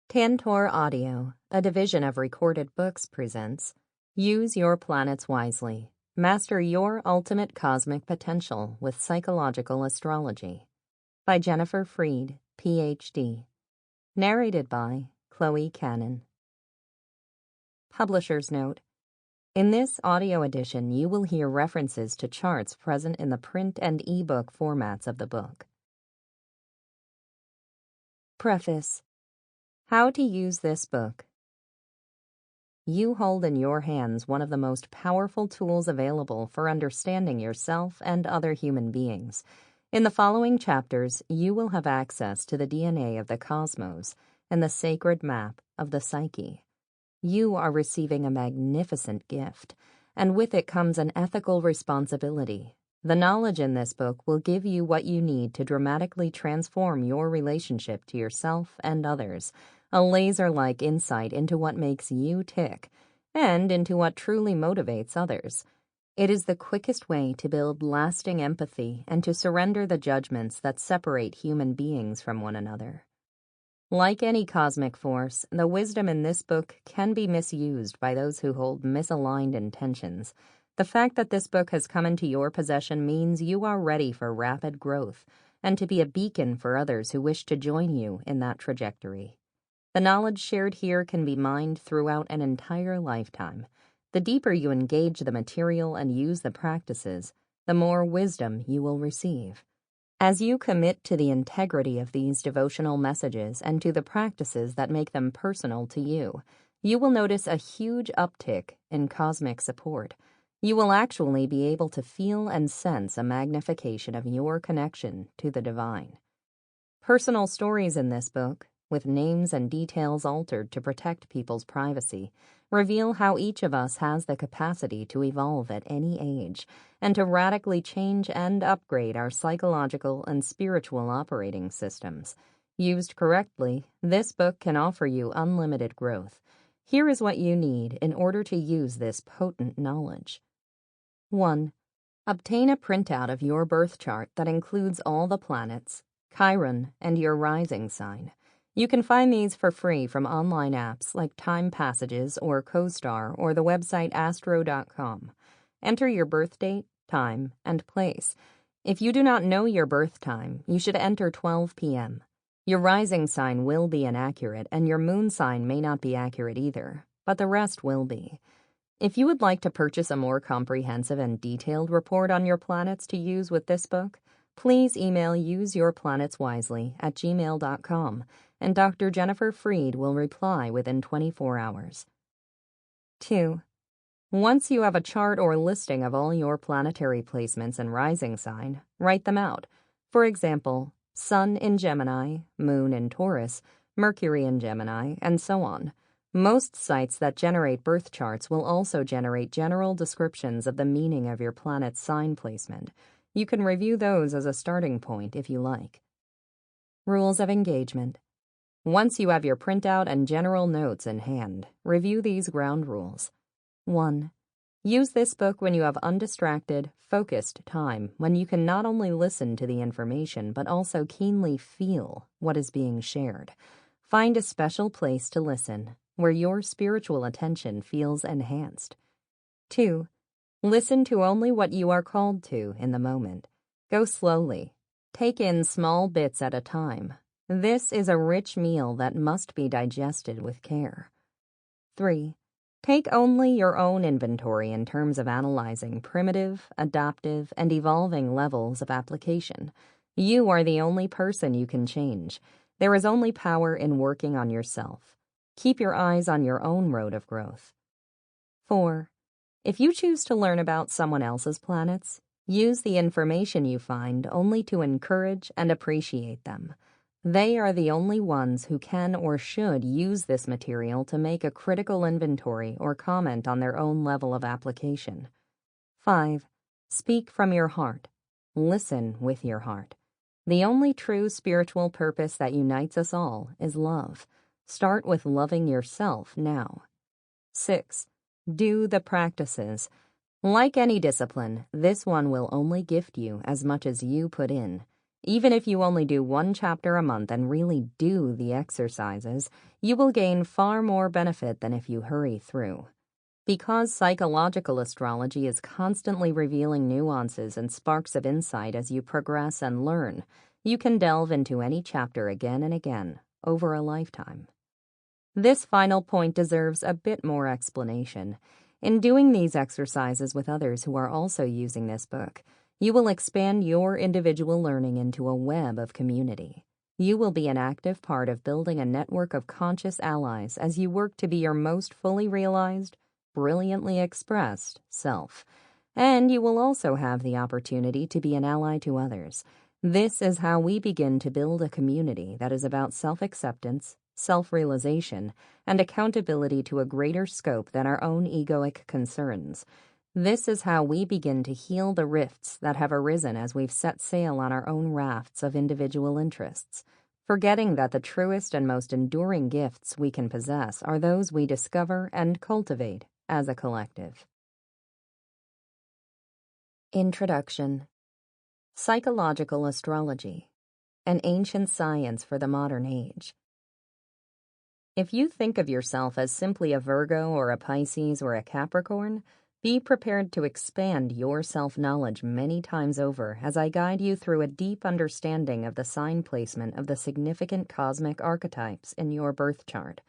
Tantor Audio, a division of Recorded Books, presents Use Your Planets Wisely. Master Your Ultimate Cosmic Potential with Psychological Astrology by Jennifer Freed, Ph.D. Narrated by Chloe Cannon. Publisher's Note: in this audio edition, you will hear references to charts present in the print and ebook formats of the book. Preface. How to use this book. You hold in your hands one of the most powerful tools available for understanding yourself and other human beings. In the following chapters, you will have access to the DNA of the cosmos and the sacred map of the psyche. You are receiving a magnificent gift, and with it comes an ethical responsibility. The knowledge in this book will give you what you need to dramatically transform your relationship to yourself and others, a laser-like insight into what makes you tick, and into what truly motivates others. It is the quickest way to build lasting empathy and to surrender the judgments that separate human beings from one another. Like any cosmic force, the wisdom in this book can be misused by those who hold misaligned intentions. The fact that this book has come into your possession means you are ready for rapid growth and to be a beacon for others who wish to join you in that trajectory. The knowledge shared here can be mined throughout an entire lifetime. The deeper you engage the material and use the practices, the more wisdom you will receive. As you commit to the integrity of these devotional messages and to the practices that make them personal to you, you will notice a huge uptick in cosmic support. You will actually be able to feel and sense a magnification of your connection to the divine. Personal stories in this book, with names and details altered to protect people's privacy, reveal how each of us has the capacity to evolve at any age and to radically change and upgrade our psychological and spiritual operating systems. Used correctly, this book can offer you unlimited growth. Here is what you need in order to use this potent knowledge. 1. Obtain a printout of your birth chart that includes all the planets, Chiron, and your rising sign. You can find these for free from online apps like Time Passages or CoStar or the website astro.com. Enter your birth date, time, and place. If you do not know your birth time, you should enter 12 p.m. Your rising sign will be inaccurate, and your moon sign may not be accurate either, but the rest will be. If you would like to purchase a more comprehensive and detailed report on your planets to use with this book, please email useyourplanetswisely@gmail.com, and Dr. Jennifer Freed will reply within 24 hours. 2. Once you have a chart or listing of all your planetary placements and rising sign, write them out. For example, Sun in Gemini, Moon in Taurus, Mercury in Gemini, and so on. Most sites that generate birth charts will also generate general descriptions of the meaning of your planet's sign placement. You can review those as a starting point if you like. Rules of engagement. Once you have your printout and general notes in hand, review these ground rules. 1. Use this book when you have undistracted, focused time, when you can not only listen to the information but also keenly feel what is being shared. Find a special place to listen, where your spiritual attention feels enhanced. 2. Listen to only what you are called to in the moment. Go slowly. Take in small bits at a time. This is a rich meal that must be digested with care. 3. Take only your own inventory in terms of analyzing primitive, adaptive, and evolving levels of application. You are the only person you can change. There is only power in working on yourself. Keep your eyes on your own road of growth. 4. If you choose to learn about someone else's planets, use the information you find only to encourage and appreciate them. They are the only ones who can or should use this material to make a critical inventory or comment on their own level of application. 5. Speak from your heart. Listen with your heart. The only true spiritual purpose that unites us all is love. Start with loving yourself now. 6. Do the practices. Like any discipline, this one will only gift you as much as you put in. Even if you only do one chapter a month and really do the exercises, you will gain far more benefit than if you hurry through. Because psychological astrology is constantly revealing nuances and sparks of insight as you progress and learn, you can delve into any chapter again and again over a lifetime. This final point deserves a bit more explanation. In doing these exercises with others who are also using this book, you will expand your individual learning into a web of community. You will be an active part of building a network of conscious allies as you work to be your most fully realized, brilliantly expressed self. And you will also have the opportunity to be an ally to others. This is how we begin to build a community that is about self-acceptance, self-realization, and accountability to a greater scope than our own egoic concerns. This is how we begin to heal the rifts that have arisen as we've set sail on our own rafts of individual interests, forgetting that the truest and most enduring gifts we can possess are those we discover and cultivate as a collective. Introduction. Psychological Astrology, an ancient science for the modern age. If you think of yourself as simply a Virgo or a Pisces or a Capricorn, be prepared to expand your self-knowledge many times over as I guide you through a deep understanding of the sign placement of the significant cosmic archetypes in your birth chart.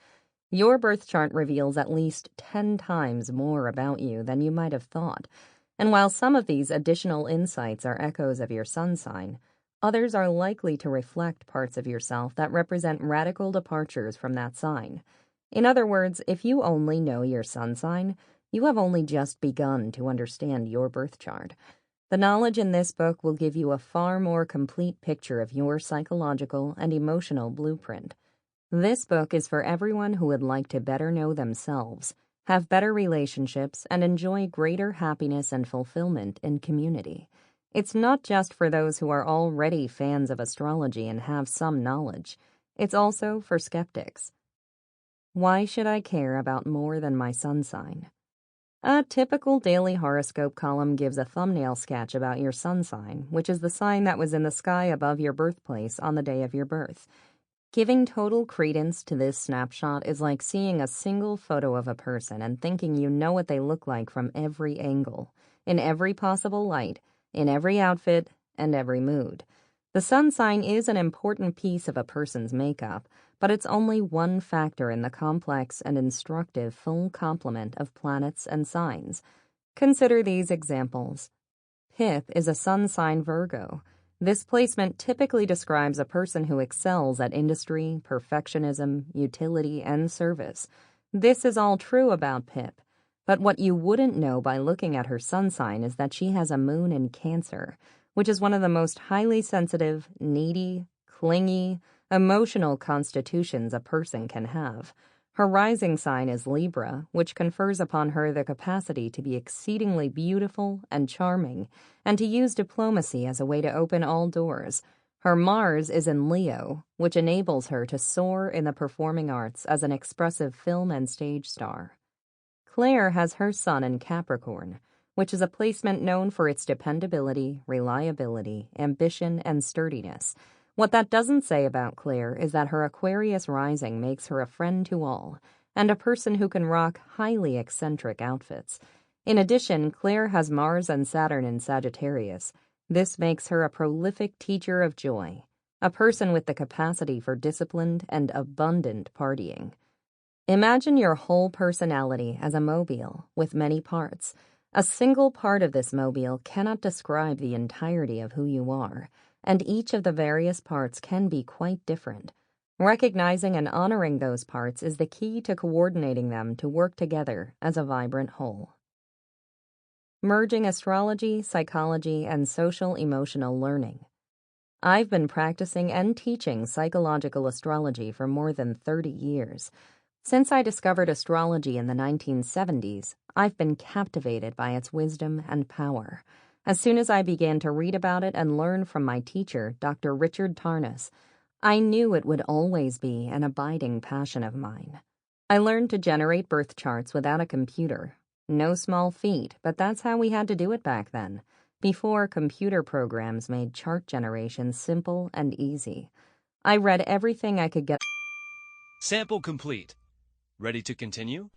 Your birth chart reveals at least 10 times more about you than you might have thought, and while some of these additional insights are echoes of your sun sign, others are likely to reflect parts of yourself that represent radical departures from that sign. In other words, if you only know your sun sign, you have only just begun to understand your birth chart. The knowledge in this book will give you a far more complete picture of your psychological and emotional blueprint. This book is for everyone who would like to better know themselves, have better relationships, and enjoy greater happiness and fulfillment in community. It's not just for those who are already fans of astrology and have some knowledge. It's also for skeptics. Why should I care about more than my sun sign? A typical daily horoscope column gives a thumbnail sketch about your sun sign, which is the sign that was in the sky above your birthplace on the day of your birth. Giving total credence to this snapshot is like seeing a single photo of a person and thinking you know what they look like from every angle, in every possible light, in every outfit, and every mood. The sun sign is an important piece of a person's makeup, but it's only one factor in the complex and instructive full complement of planets and signs. Consider these examples. Pip is a sun sign Virgo. This placement typically describes a person who excels at industry, perfectionism, utility, and service. This is all true about Pip, but what you wouldn't know by looking at her sun sign is that she has a moon in Cancer, which is one of the most highly sensitive, needy, clingy, emotional constitutions a person can have. Her rising sign is Libra, which confers upon her the capacity to be exceedingly beautiful and charming, and to use diplomacy as a way to open all doors. Her Mars is in Leo, which enables her to soar in the performing arts as an expressive film and stage star. Claire has her Sun in Capricorn, which is a placement known for its dependability, reliability, ambition, and sturdiness. What that doesn't say about Claire is that her Aquarius rising makes her a friend to all, and a person who can rock highly eccentric outfits. In addition, Claire has Mars and Saturn in Sagittarius. This makes her a prolific teacher of joy, a person with the capacity for disciplined and abundant partying. Imagine your whole personality as a mobile with many parts. A single part of this mobile cannot describe the entirety of who you are, and each of the various parts can be quite different. Recognizing and honoring those parts is the key to coordinating them to work together as a vibrant whole. Merging astrology, psychology, and social-emotional learning. I've been practicing and teaching psychological astrology for more than 30 years. Since I discovered astrology in the 1970s, I've been captivated by its wisdom and power. As soon as I began to read about it and learn from my teacher, Dr. Richard Tarnas, I knew it would always be an abiding passion of mine. I learned to generate birth charts without a computer. No small feat, but that's how we had to do it back then. before computer programs made chart generation simple and easy. I read everything I could get. Sample complete. Ready to continue?